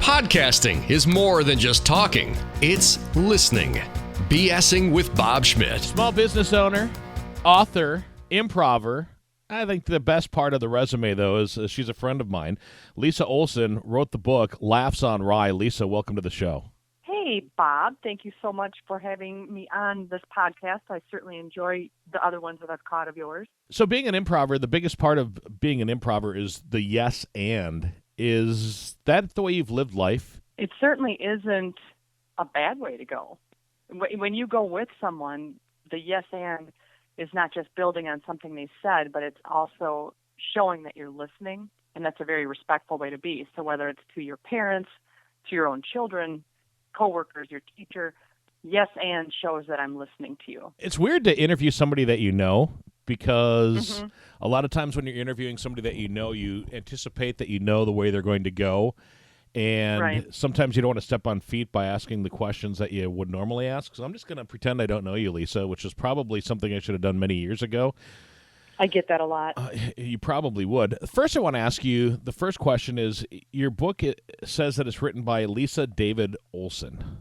Podcasting is more than just talking. It's listening. BSing with Bob Schmidt. Small business owner, author, improver. I think the best part of the resume, though, is she's a friend of mine. Lisa Olson wrote the book, Laughs on Rye. Lisa, welcome to the show. Hey, Bob. Thank you so much for having me on this podcast. I certainly enjoy the other ones that I've caught of yours. So being an improver, the biggest part of being an improver is the yes and. Is that the way you've lived life? It certainly isn't a bad way to go. When you go with someone, the yes and is not just building on something they said, but it's also showing that you're listening, and that's a very respectful way to be. So whether it's to your parents, to your own children, coworkers, your teacher, yes and shows that I'm listening to you. It's weird to interview somebody that you know, because a lot of times when you're interviewing somebody that you anticipate that you know the way they're going to go, and sometimes you don't want to step on feet by asking the questions that you would normally ask. So I'm just going to pretend I don't know you, Lisa, which is probably something I should have done many years ago. I get that a lot. You probably would. First, I want to ask you, the first question is, your book says that it's written by Lisa David Olson.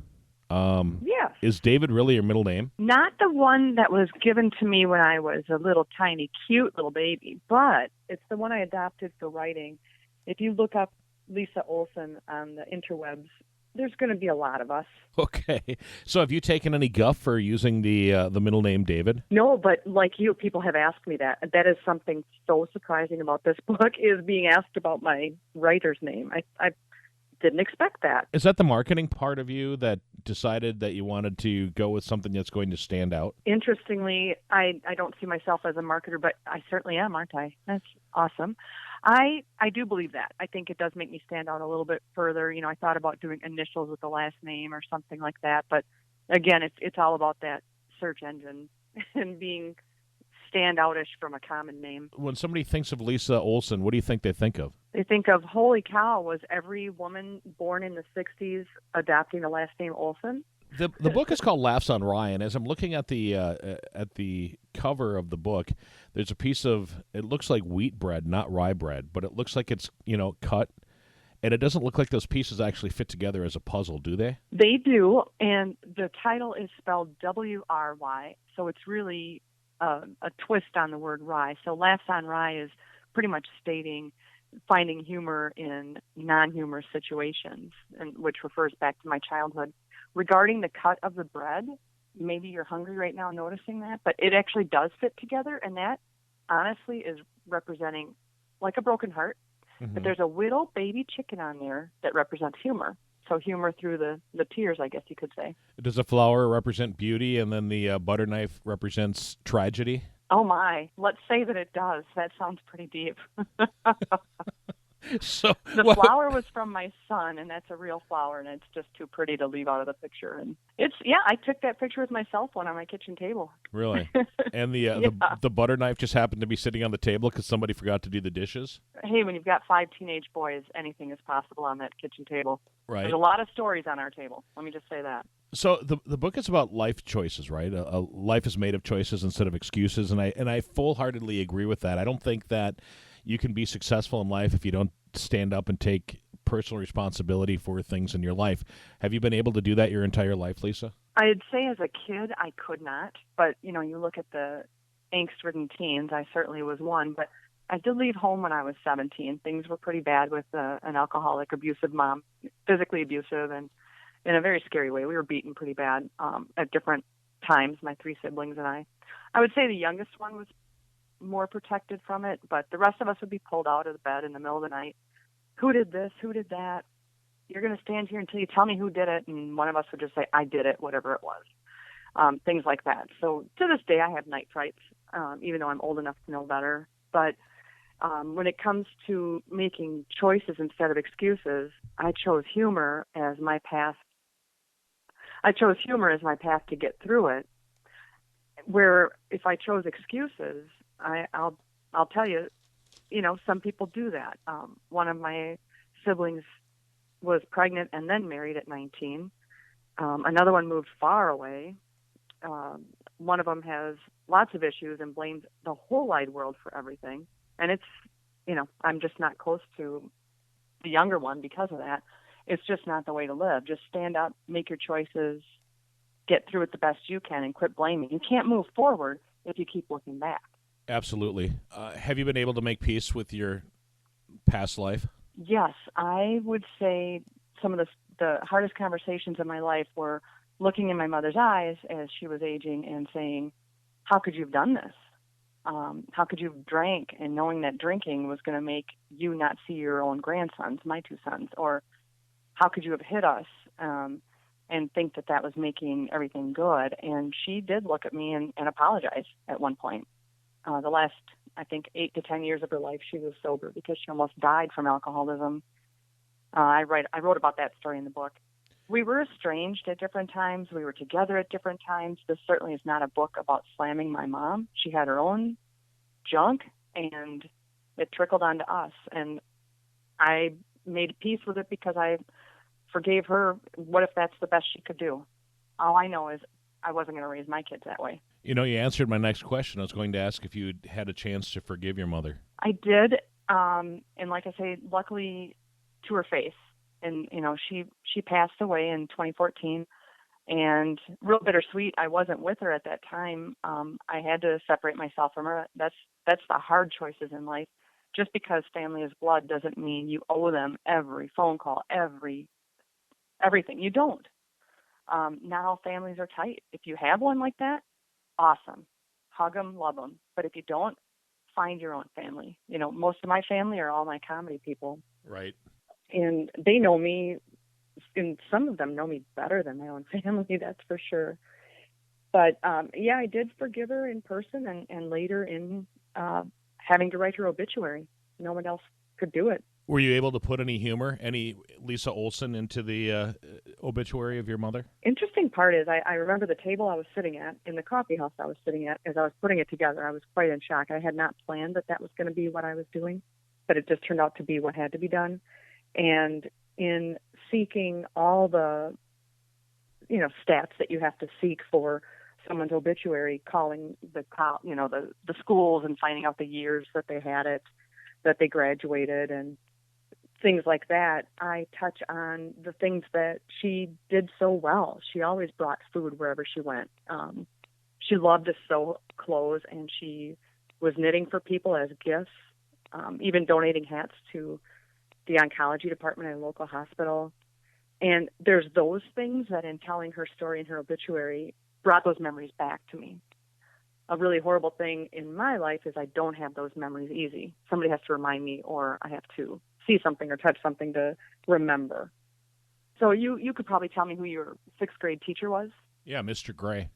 Yes. Is David really your middle name? Not the one that was given to me when I was a little tiny, cute little baby, but it's the one I adopted for writing. If you look up Lisa Olson on the interwebs, there's going to be a lot of us. Okay. So have you taken any guff for using the middle name David? No, but like you, people have asked me that. That is something so surprising about this book, is being asked about my writer's name. I didn't expect that. Is that the marketing part of you that decided that you wanted to go with something that's going to stand out? Interestingly, I don't see myself as a marketer, but I certainly am, aren't I? That's awesome. I do believe that. I think it does make me stand out a little bit further. You know, I thought about doing initials with the last name or something like that, but again, it's all about that search engine and being standoutish from a common name. When somebody thinks of Lisa Olson, what do you think they think of? They think of, holy cow, was every woman born in the 60s adopting the last name Olson? The book is called Laughs on Rye, and as I'm looking at the cover of the book, there's a piece of, it looks like wheat bread, not rye bread, but it looks like it's, cut, and it doesn't look like those pieces actually fit together as a puzzle, do they? They do, and the title is spelled W-R-Y, so it's really a twist on the word rye. So Laughs on Rye is pretty much stating finding humor in non-humorous situations, and which refers back to my childhood. Regarding the cut of the bread, maybe you're hungry right now noticing that, but it actually does fit together, and that honestly is representing like a broken heart. But there's a little baby chicken on there that represents humor. So humor through the tears, I guess you could say. Does a flower represent beauty, and then the butter knife represents tragedy? Oh, my. Let's say that it does. That sounds pretty deep. The flower was from my son, and that's a real flower, and it's just too pretty to leave out of the picture. And I took that picture with my cell phone on my kitchen table. Really? And the butter knife just happened to be sitting on the table because somebody forgot to do the dishes? Hey, when you've got 5 teenage boys, anything is possible on that kitchen table. Right. There's a lot of stories on our table. Let me just say that. So the book is about life choices, right? Life is made of choices instead of excuses, and I full-heartedly agree with that. I don't think that you can be successful in life if you don't stand up and take personal responsibility for things in your life. Have you been able to do that your entire life, Lisa? I'd say as a kid I could not, but you look at the angst-ridden teens, I certainly was one, but I did leave home when I was 17. Things were pretty bad with an alcoholic, abusive mom, physically abusive, and in a very scary way. We were beaten pretty bad at different times, my 3 siblings and I. I would say the youngest one was more protected from it, but the rest of us would be pulled out of the bed in the middle of the night. Who did this? Who did that? You're going to stand here until you tell me who did it, and one of us would just say, I did it, whatever it was. Things like that. So to this day, I have night frights, even though I'm old enough to know better. But when it comes to making choices instead of excuses, I chose humor as my path. I chose humor as my path to get through it. Where if I chose excuses, I'll tell you, some people do that. One of my siblings was pregnant and then married at 19. Another one moved far away. One of them has lots of issues and blames the whole wide world for everything. And it's, I'm just not close to the younger one because of that. it's just not the way to live. Just stand up, make your choices, get through it the best you can, and quit blaming. You can't move forward if you keep looking back. Absolutely. Have you been able to make peace with your past life? Yes, I would say some of the hardest conversations in my life were looking in my mother's eyes as she was aging and saying, how could you have done this? How could you have drank, and knowing that drinking was going to make you not see your own grandsons, my two sons? Or how could you have hit us and think that that was making everything good? And she did look at me and apologize at one point. The last, I think, 8 to 10 years of her life, she was sober because she almost died from alcoholism. I wrote about that story in the book. We were estranged at different times. We were together at different times. This certainly is not a book about slamming my mom. She had her own junk, and it trickled onto us. And I made peace with it because I forgave her. What if that's the best she could do? All I know is I wasn't going to raise my kids that way. You answered my next question. I was going to ask if you had a chance to forgive your mother. I did. And like I say, luckily to her face. And, she passed away in 2014. And real bittersweet, I wasn't with her at that time. I had to separate myself from her. That's the hard choices in life. Just because family is blood doesn't mean you owe them every phone call, everything. You don't. Not all families are tight. If you have one like that, awesome. Hug them, love them. But if you don't, find your own family. Most of my family are all my comedy people. Right. And they know me, and some of them know me better than my own family, that's for sure. But, I did forgive her in person and later in having to write her obituary. No one else could do it. Were you able to put any humor, any Lisa Olson into the obituary of your mother? Interesting part is I remember the table I was sitting at in the coffee house I was sitting at as I was putting it together. I was quite in shock. I had not planned that was going to be what I was doing, but it just turned out to be what had to be done. And in seeking all the, stats that you have to seek for someone's obituary, calling the schools and finding out the years that they had it, that they graduated, and things like that, I touch on the things that she did so well. She always brought food wherever she went. She loved to sew clothes, and she was knitting for people as gifts, even donating hats to the oncology department at a local hospital. And there's those things that in telling her story in her obituary brought those memories back to me. A really horrible thing in my life is I don't have those memories easy. Somebody has to remind me, or I have to see something or touch something to remember. So you could probably tell me who your 6th grade teacher was? Yeah, Mr. Gray.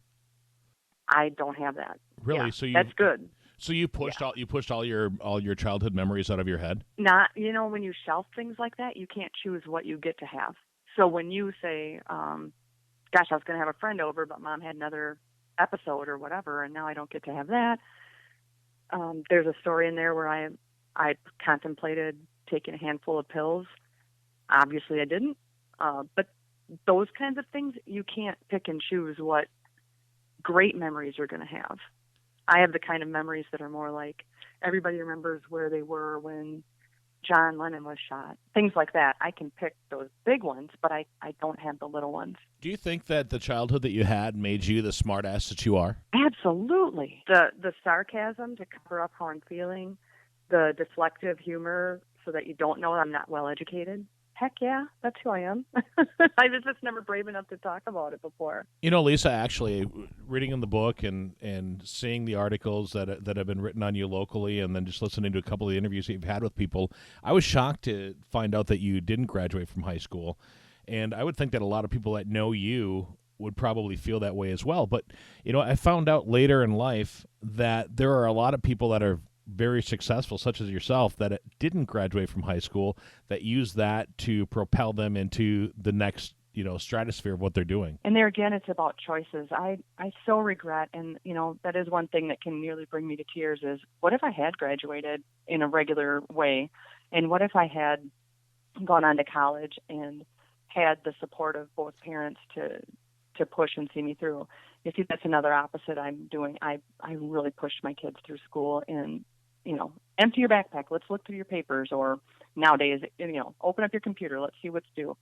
I don't have that. Really? Yeah, so that's good. So you pushed all your childhood memories out of your head? Not, when you shelf things like that, you can't choose what you get to have. So when you say, gosh, I was going to have a friend over, but mom had another episode or whatever, and now I don't get to have that. There's a story in there where I contemplated taking a handful of pills. Obviously I didn't. But those kinds of things, you can't pick and choose what great memories you're going to have. I have the kind of memories that are more like everybody remembers where they were when John Lennon was shot. Things like that. I can pick those big ones, but I don't have the little ones. Do you think that the childhood that you had made you the smartass that you are? Absolutely. The sarcasm to cover up how I'm feeling, the deflective humor so that you don't know I'm not well educated. Heck yeah, that's who I am. I was just never brave enough to talk about it before. Lisa, actually, reading in the book and seeing the articles that have been written on you locally, and then just listening to a couple of the interviews that you've had with people, I was shocked to find out that you didn't graduate from high school. And I would think that a lot of people that know you would probably feel that way as well. But, I found out later in life that there are a lot of people that are very successful, such as yourself, that didn't graduate from high school, that use that to propel them into the next, stratosphere of what they're doing. And there again, it's about choices. I so regret, and, that is one thing that can nearly bring me to tears is, what if I had graduated in a regular way? And what if I had gone on to college and had the support of both parents to push and see me through? You see, that's another opposite I'm doing. I really pushed my kids through school and, empty your backpack. Let's look through your papers. Or nowadays, open up your computer. Let's see what's due.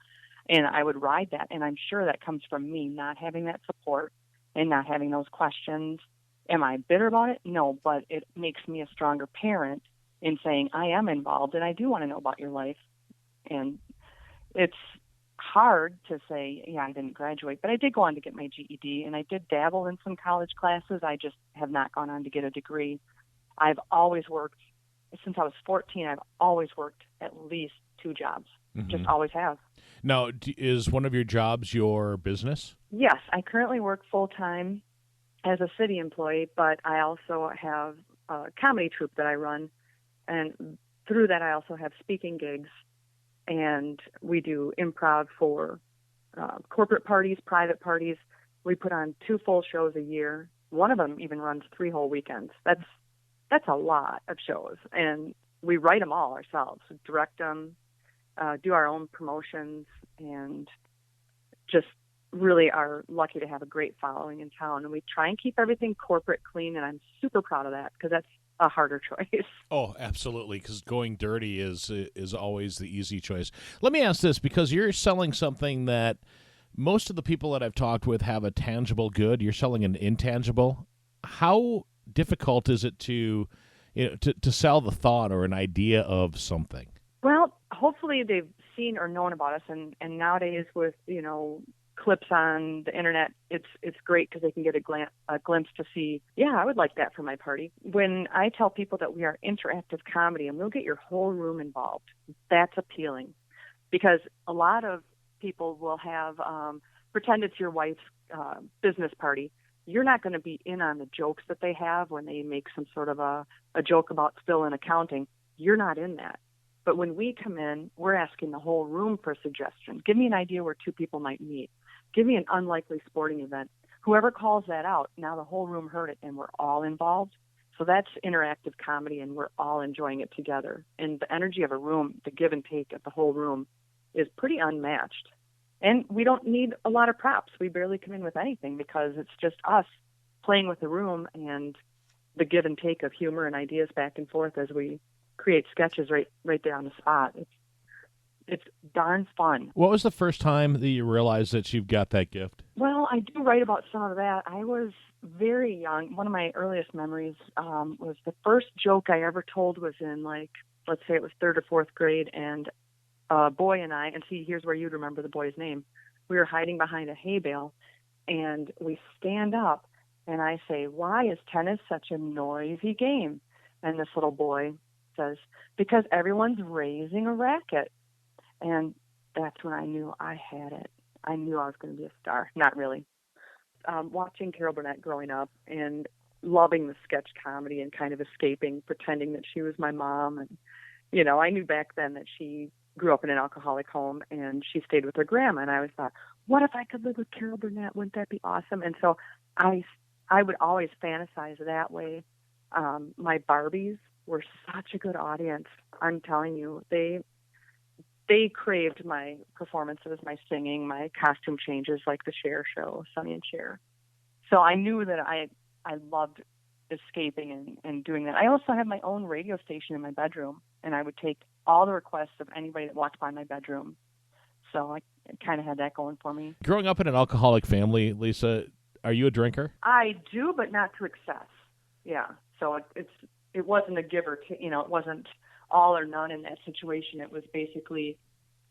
And I would ride that. And I'm sure that comes from me not having that support and not having those questions. Am I bitter about it? No, but it makes me a stronger parent in saying I am involved and I do want to know about your life. And it's hard to say, yeah, I didn't graduate, but I did go on to get my GED and I did dabble in some college classes. I just have not gone on to get a degree. I've always worked, since I was 14, I've always worked at least 2 jobs. Just always have. Now, is one of your jobs your business? Yes, I currently work full-time as a city employee, but I also have a comedy troupe that I run. And through that, I also have speaking gigs. And we do improv for corporate parties, private parties. We put on 2 full shows a year. One of them even runs 3 whole weekends. That's a lot of shows. And we write them all ourselves, direct them, do our own promotions, and just really are lucky to have a great following in town. And we try and keep everything corporate clean, and I'm super proud of that because that's a harder choice. Oh, absolutely, because going dirty is always the easy choice. Let me ask this, because you're selling something that most of the people that I've talked with have a tangible good. You're selling an intangible. How difficult is it to sell the thought or an idea of something? Well, hopefully they've seen or known about us, and nowadays with clips on the internet, it's great because they can get a glimpse to see, yeah, I would like that for my party. When I tell people that we are interactive comedy and we'll get your whole room involved, that's appealing, because a lot of people will have pretend it's your wife's business party. You're not going to be in on the jokes that they have when they make some sort of a joke about still in accounting. You're not in that. But when we come in, we're asking the whole room for a suggestion. Give me an idea where 2 people might meet. Give me an unlikely sporting event. Whoever calls that out, now the whole room heard it and we're all involved. So that's interactive comedy and we're all enjoying it together. And the energy of a room, the give and take of the whole room is pretty unmatched. And we don't need a lot of props. We barely come in with anything because it's just us playing with the room and the give and take of humor and ideas back and forth as we create sketches right there on the spot. It's darn fun. What was the first time that you realized that you've got that gift? Well, I do write about some of that. I was very young. One of my earliest memories was the first joke I ever told was in, let's say it was 3rd or 4th grade, and a boy and I, and see, here's where you'd remember the boy's name. We were hiding behind a hay bale, and we stand up, and I say, why is tennis such a noisy game? And this little boy says, because everyone's raising a racket. And that's when I knew I had it. I knew I was going to be a star. Not really. Watching Carol Burnett growing up and loving the sketch comedy and kind of escaping, pretending that she was my mom. And, I knew back then that she grew up in an alcoholic home and she stayed with her grandma. And I always thought, what if I could live with Carol Burnett? Wouldn't that be awesome? And so I would always fantasize that way. My Barbies were such a good audience. I'm telling you, they craved my performances, my singing, my costume changes, like the Cher show, Sonny and Cher. So I knew that I loved escaping and doing that. I also have my own radio station in my bedroom, and I would take all the requests of anybody that walked by my bedroom. So I kind of had that going for me. Growing up in an alcoholic family, Lisa, are you a drinker? I do, but not to excess. Yeah. So it wasn't a give or take, it wasn't all or none in that situation. It was basically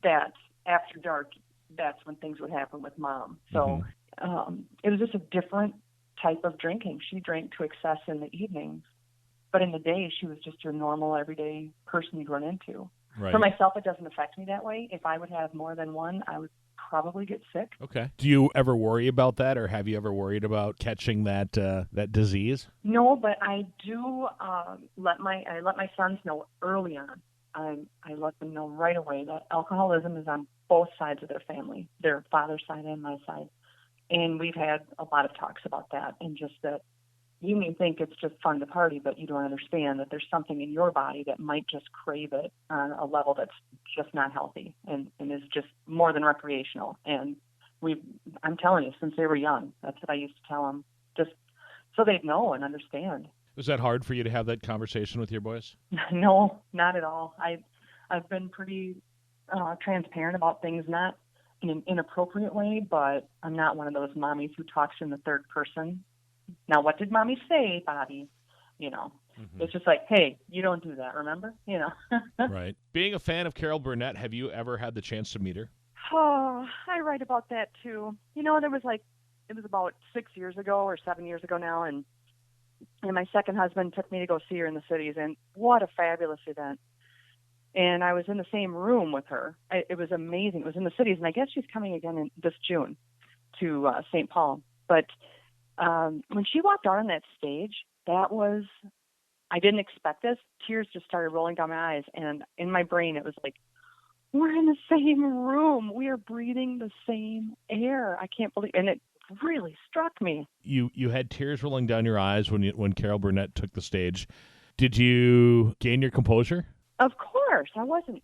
that after dark, that's when things would happen with Mom. So it was just a different type of drinking. She drank to excess in the evenings, but in the day, she was just your normal, everyday person you'd run into. Right. For myself, it doesn't affect me that way. If I would have more than one, I would probably get sick. Okay. Do you ever worry about that, or have you ever worried about catching that disease? No, but I do let my sons know early on. I let them know right away that alcoholism is on both sides of their family, their father's side and my side. And we've had a lot of talks about that, and just that you may think it's just fun to party, but you don't understand that there's something in your body that might just crave it on a level that's just not healthy and is just more than recreational. And I'm telling you, since they were young, that's what I used to tell them, just so they'd know and understand. Was that hard for you to have that conversation with your boys? No, not at all. I've been pretty transparent about things, not in an inappropriate way, but I'm not one of those mommies who talks in the third person. Now, what did mommy say, Bobby? You know, It's just like, hey, you don't do that, remember? Right. Being a fan of Carol Burnett, have you ever had the chance to meet her? Oh, I write about that too. It was about 6 years ago or 7 years ago now, and my second husband took me to go see her in the cities, and what a fabulous event. And I was in the same room with her. It was amazing. It was in the cities, and I guess she's coming again this June to St. Paul. But when she walked out on that stage, I didn't expect this. Tears just started rolling down my eyes, and in my brain, it was like, we're in the same room. We are breathing the same air. I can't believe, and it really struck me. You had tears rolling down your eyes when Carol Burnett took the stage. Did you gain your composure? Of course, I wasn't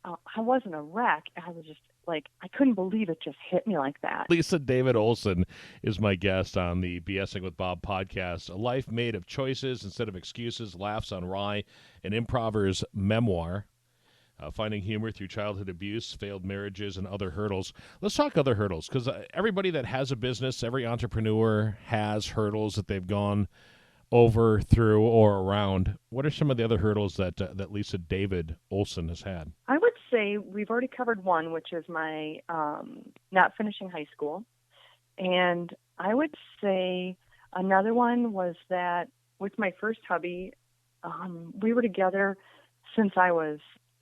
a wreck. I was just like, I couldn't believe it just hit me like that. Lisa David Olson is my guest on the BSing with Bob podcast. A life made of choices instead of excuses, laughs on rye, an improver's memoir. Finding humor through childhood abuse, failed marriages, and other hurdles. Let's talk other hurdles, because everybody that has a business, every entrepreneur has hurdles that they've gone over, through, or around. What are some of the other hurdles that Lisa David Olson has had? I would say we've already covered one, which is my not finishing high school. And I would say another one was that with my first hubby, we were together since I was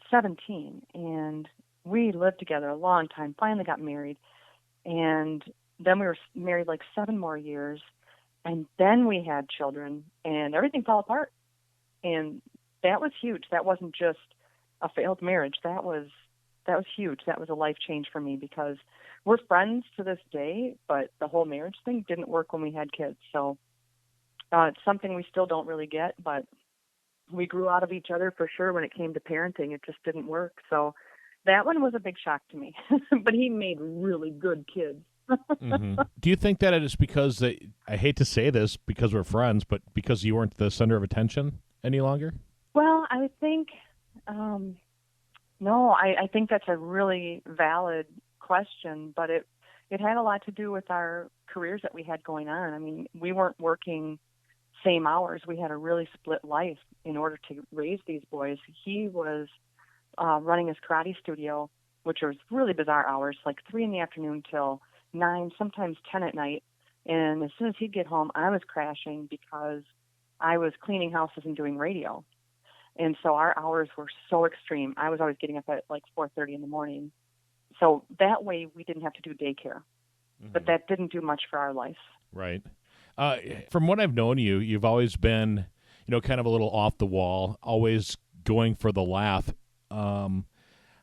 17, and we lived together a long time, finally got married, and then we were married like 7 more years, and then we had children, and everything fell apart. And that was huge. That wasn't just a failed marriage. That was huge. That was a life change for me, because we're friends to this day, but the whole marriage thing didn't work when we had kids. So it's something we still don't really get, but we grew out of each other for sure when it came to parenting. It just didn't work. So that one was a big shock to me. But he made really good kids. Do you think that it is because I hate to say this because we're friends, but because you weren't the center of attention any longer? Well, I think, no, I think that's a really valid question, but it had a lot to do with our careers that we had going on. I mean, we weren't working same hours. We had a really split life in order to raise these boys. He was running his karate studio, which was really bizarre hours, like 3 p.m. till 9, sometimes 10 at night. And as soon as he'd get home, I was crashing because I was cleaning houses and doing radio. And so our hours were so extreme. I was always getting up at like 4:30 in the morning. So that way we didn't have to do daycare. But that didn't do much for our life. Right. From what I've known you've always been, kind of a little off the wall, always going for the laugh.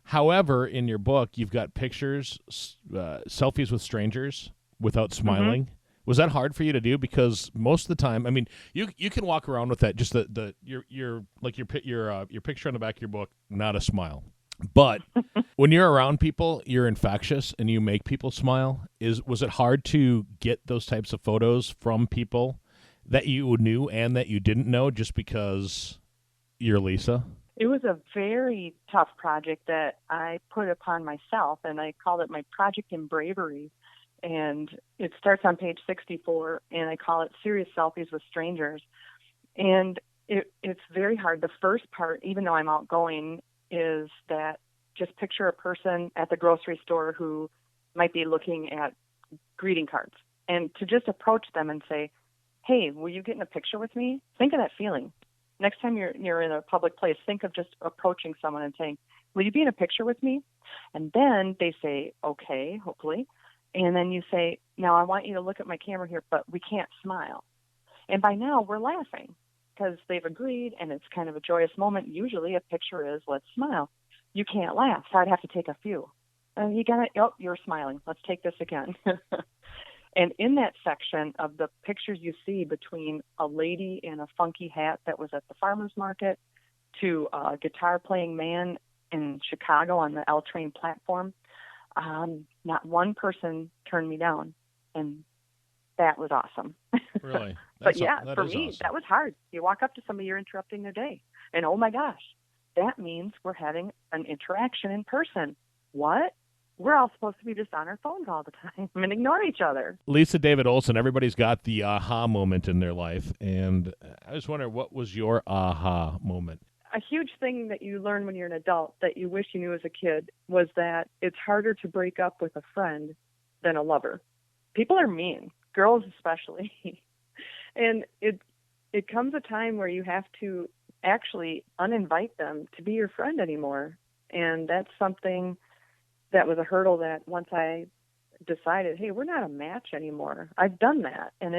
However, in your book, you've got pictures, selfies with strangers without smiling. Was that hard for you to do? Because most of the time, I mean, you can walk around with that, just your picture on the back of your book, not a smile. But when you're around people, you're infectious and you make people smile. Was it hard to get those types of photos from people that you knew and that you didn't know just because you're Lisa? It was a very tough project that I put upon myself, and I called it my Project in Bravery. And it starts on page 64, and I call it Serious Selfies with Strangers. And it's very hard. The first part, even though I'm outgoing, is that just picture a person at the grocery store who might be looking at greeting cards, and to just approach them and say, hey, will you get in a picture with me? Think of that feeling. Next time you're in a public place, think of just approaching someone and saying, will you be in a picture with me? And then they say, okay, hopefully. And then you say, now I want you to look at my camera here, but we can't smile. And by now we're laughing because they've agreed, and it's kind of a joyous moment. Usually a picture is, let's smile. You can't laugh, so I'd have to take a few. You got it. Oh, you're smiling. Let's take this again. And in that section of the pictures you see between a lady in a funky hat that was at the farmer's market to a guitar-playing man in Chicago on the L train platform, not one person turned me down, and that was awesome. Really? But yeah, for me, awesome. That was hard. You walk up to somebody, you're interrupting their day, and oh my gosh, that means we're having an interaction in person. What? we're all supposed to be just on our phones all the time and ignore each other. Lisa David Olson, everybody's got the aha moment in their life. And I was wondering, what was your aha moment? A huge thing that you learn when you're an adult that you wish you knew as a kid was that it's harder to break up with a friend than a lover. People are mean, girls especially. And it comes a time where you have to actually uninvite them to be your friend anymore. And that's something that was a hurdle that once I decided, hey, we're not a match anymore. I've done that. And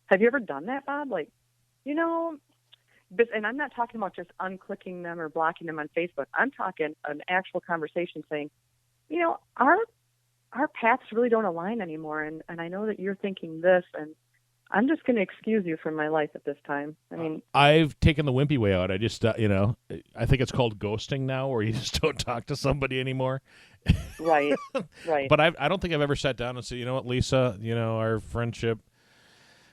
have you ever done that, Bob? Like, and I'm not talking about just unclicking them or blocking them on Facebook. I'm talking an actual conversation saying, our paths really don't align anymore. And I know that you're thinking this, and I'm just going to excuse you from my life at this time. I mean, I've taken the wimpy way out. I just, I think it's called ghosting now, where you just don't talk to somebody anymore. Right. But I don't think I've ever sat down and said, you know what, Lisa, our friendship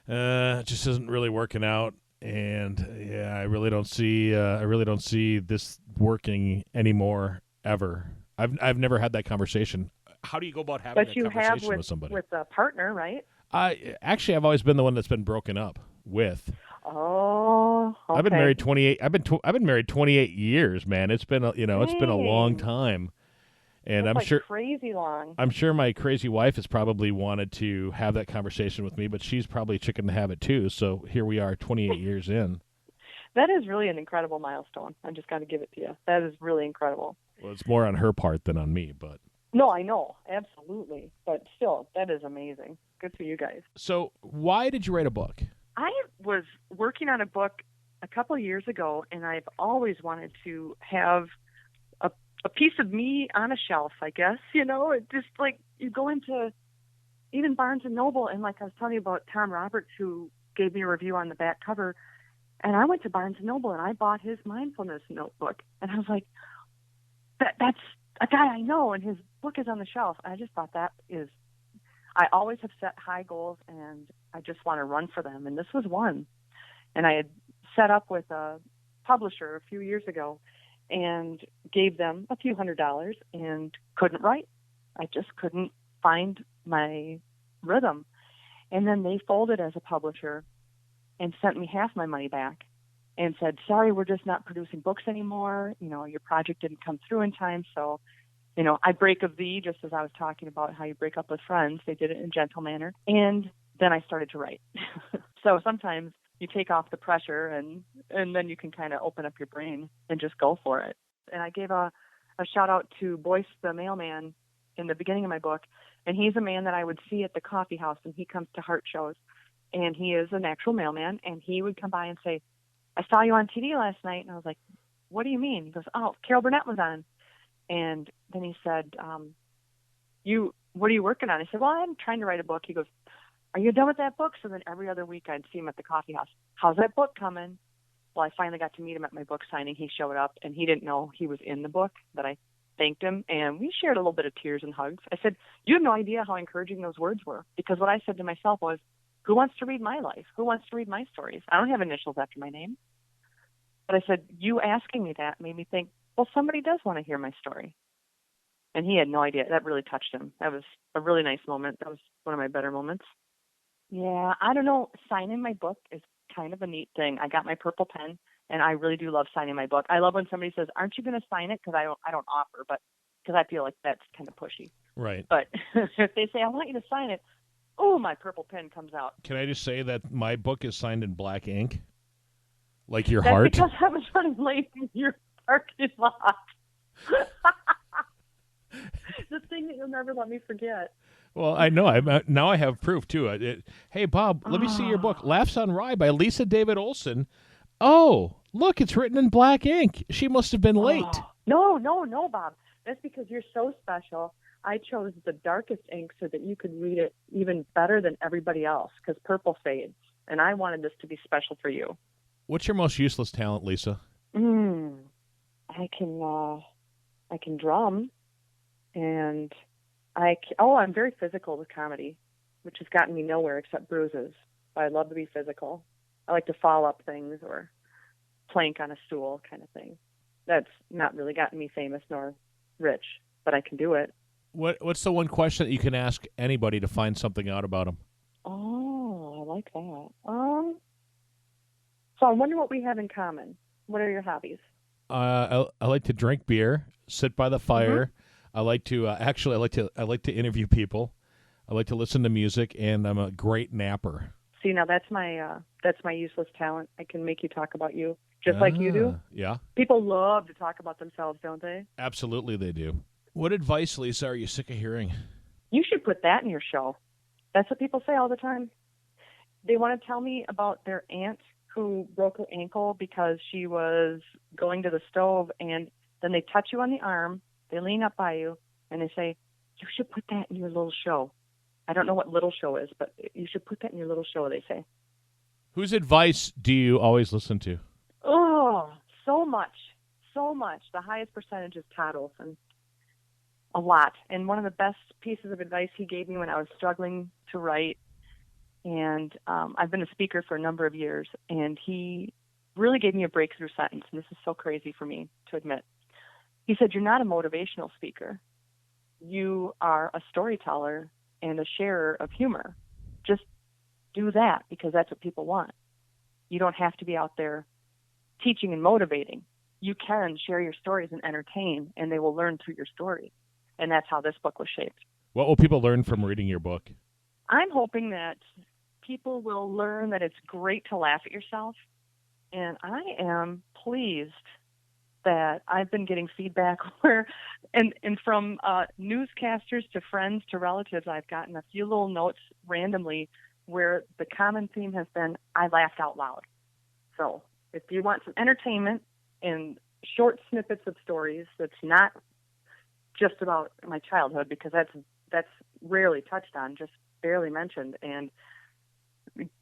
just isn't really working out. And yeah, I really don't see this working anymore ever. I've never had that conversation. How do you go about having a conversation with somebody? With a partner, right? I've always been the one that's been broken up with. Oh, okay. I've been married 28. I've been married 28 years, man. It's been it's been a long time, and That's I'm sure crazy long. I'm sure my crazy wife has probably wanted to have that conversation with me, but she's probably chicken to have it too. So here we are, 28 years in. That is really an incredible milestone. I just got to give it to you. That is really incredible. Well, it's more on her part than on me, but. No, I know. Absolutely. But still, that is amazing. Good for you guys. So why did you write a book? I was working on a book a couple of years ago, and I've always wanted to have a piece of me on a shelf, I guess. It just like you go into even Barnes & Noble, and like I was telling you about Tom Roberts, who gave me a review on the back cover, and I went to Barnes & Noble, and I bought his mindfulness notebook. And I was like, that's a guy I know, and his book is on the shelf. I just thought I always have set high goals, and I just want to run for them. And this was one. And I had set up with a publisher a few years ago and gave them a few $100s and couldn't write. I just couldn't find my rhythm. And then they folded as a publisher and sent me half my money back and said, sorry, we're just not producing books anymore. Your project didn't come through in time. So, I break of thee, just as I was talking about how you break up with friends. They did it in a gentle manner. And then I started to write. So sometimes you take off the pressure and then you can kind of open up your brain and just go for it. And I gave a shout out to Boyce the mailman in the beginning of my book. And he's a man that I would see at the coffee house, and he comes to heart shows. And he is an actual mailman, and he would come by and say, I saw you on TV last night. And I was like, what do you mean? He goes, oh, Carol Burnett was on. And then he said, what are you working on? I said, well, I'm trying to write a book. He goes, are you done with that book? So then every other week I'd see him at the coffee house. How's that book coming? Well, I finally got to meet him at my book signing. He showed up, and he didn't know he was in the book, but I thanked him, and we shared a little bit of tears and hugs. I said, you have no idea how encouraging those words were, because what I said to myself was, who wants to read my life? Who wants to read my stories? I don't have initials after my name. But I said, you asking me that made me think, well, somebody does want to hear my story. And he had no idea. That really touched him. That was a really nice moment. That was one of my better moments. Yeah, I don't know. Signing my book is kind of a neat thing. I got my purple pen, and I really do love signing my book. I love when somebody says, aren't you going to sign it? Because I don't offer, but because I feel like that's kind of pushy. Right. But if they say, I want you to sign it, oh, my purple pen comes out. Can I just say that my book is signed in black ink? Like your That's heart? Because I was running late in your parking lot. The thing that you'll never let me forget. Well, I know. Now I have proof, too. Hey, Bob, let me see your book. Laughs on Rye by Lisa David Olson. Oh, look, it's written in black ink. She must have been late. No, Bob. That's because you're so special. I chose the darkest ink so that you could read it even better than everybody else, because purple fades. And I wanted this to be special for you. What's your most useless talent, Lisa? I can drum. And I'm very physical with comedy, which has gotten me nowhere except bruises. But I love to be physical. I like to fall up things or plank on a stool kind of thing. That's not really gotten me famous nor rich, but I can do it. What's the one question that you can ask anybody to find something out about them? Oh, I like that. So I wonder what we have in common. What are your hobbies? I like to drink beer, sit by the fire. Mm-hmm. I like to I like to interview people. I like to listen to music, and I'm a great napper. See, now that's my useless talent. I can make you talk about you, just like you do. Yeah. People love to talk about themselves, don't they? Absolutely, they do. What advice, Lisa, are you sick of hearing? You should put that in your show. That's what people say all the time. They want to tell me about their aunt who broke her ankle because she was going to the stove, and then they touch you on the arm, they lean up by you, and they say, you should put that in your little show. I don't know what little show is, but you should put that in your little show, they say. Whose advice do you always listen to? Oh, so much. So much. The highest percentage is Todd Olson. A lot. And one of the best pieces of advice he gave me when I was struggling to write, and I've been a speaker for a number of years, and he really gave me a breakthrough sentence, and this is so crazy for me to admit. He said, you're not a motivational speaker. You are a storyteller and a sharer of humor. Just do that because that's what people want. You don't have to be out there teaching and motivating. You can share your stories and entertain, and they will learn through your stories. And that's how this book was shaped. What will people learn from reading your book? I'm hoping that people will learn that it's great to laugh at yourself. And I am pleased that I've been getting feedback where, and from newscasters to friends to relatives, I've gotten a few little notes randomly where the common theme has been, I laughed out loud. So if you want some entertainment and short snippets of stories that's not just about my childhood, because that's rarely touched on, just barely mentioned, and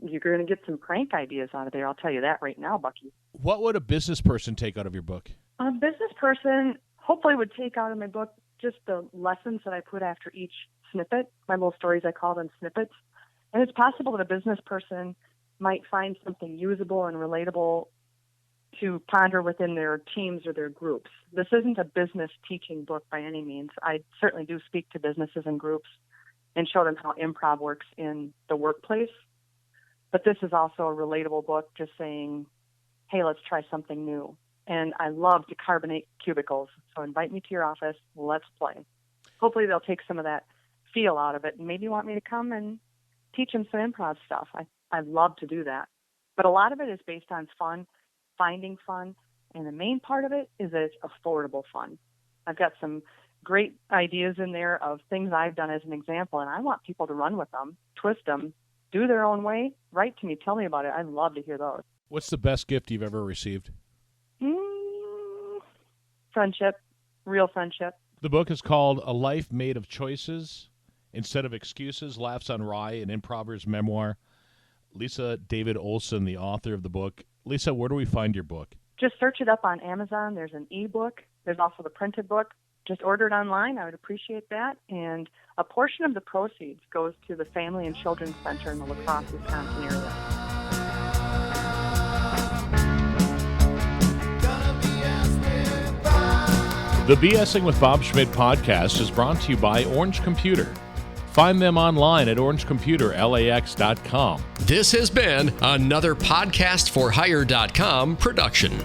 you're going to get some prank ideas out of there. I'll tell you that right now, Bucky. What would a business person take out of your book? A business person hopefully would take out of my book just the lessons that I put after each snippet. My little stories, I call them snippets. And it's possible that a business person might find something usable and relatable to ponder within their teams or their groups. This isn't a business teaching book by any means. I certainly do speak to businesses and groups and show them how improv works in the workplace. But this is also a relatable book, just saying, hey, let's try something new. And I love to carbonate cubicles. So invite me to your office. Let's play. Hopefully they'll take some of that feel out of it and maybe want me to come and teach them some improv stuff. I love to do that. But a lot of it is based on fun, finding fun. And the main part of it is that it's affordable fun. I've got some great ideas in there of things I've done as an example, and I want people to run with them, twist them, do their own way. Write to me. Tell me about it. I'd love to hear those. What's the best gift you've ever received? Friendship. Real friendship. The book is called A Life Made of Choices Instead of Excuses, Laughs on Rye, an improver's memoir. Lisa David Olson, the author of the book. Lisa, where do we find your book? Just search it up on Amazon. There's an ebook. There's also the printed book. Just order it online. I would appreciate that. And a portion of the proceeds goes to the Family and Children's Center in the La Crosse, Wisconsin area. The BSing with Bob Schmidt podcast is brought to you by Orange Computer. Find them online at orangecomputerlax.com. This has been another podcastforhire.com production.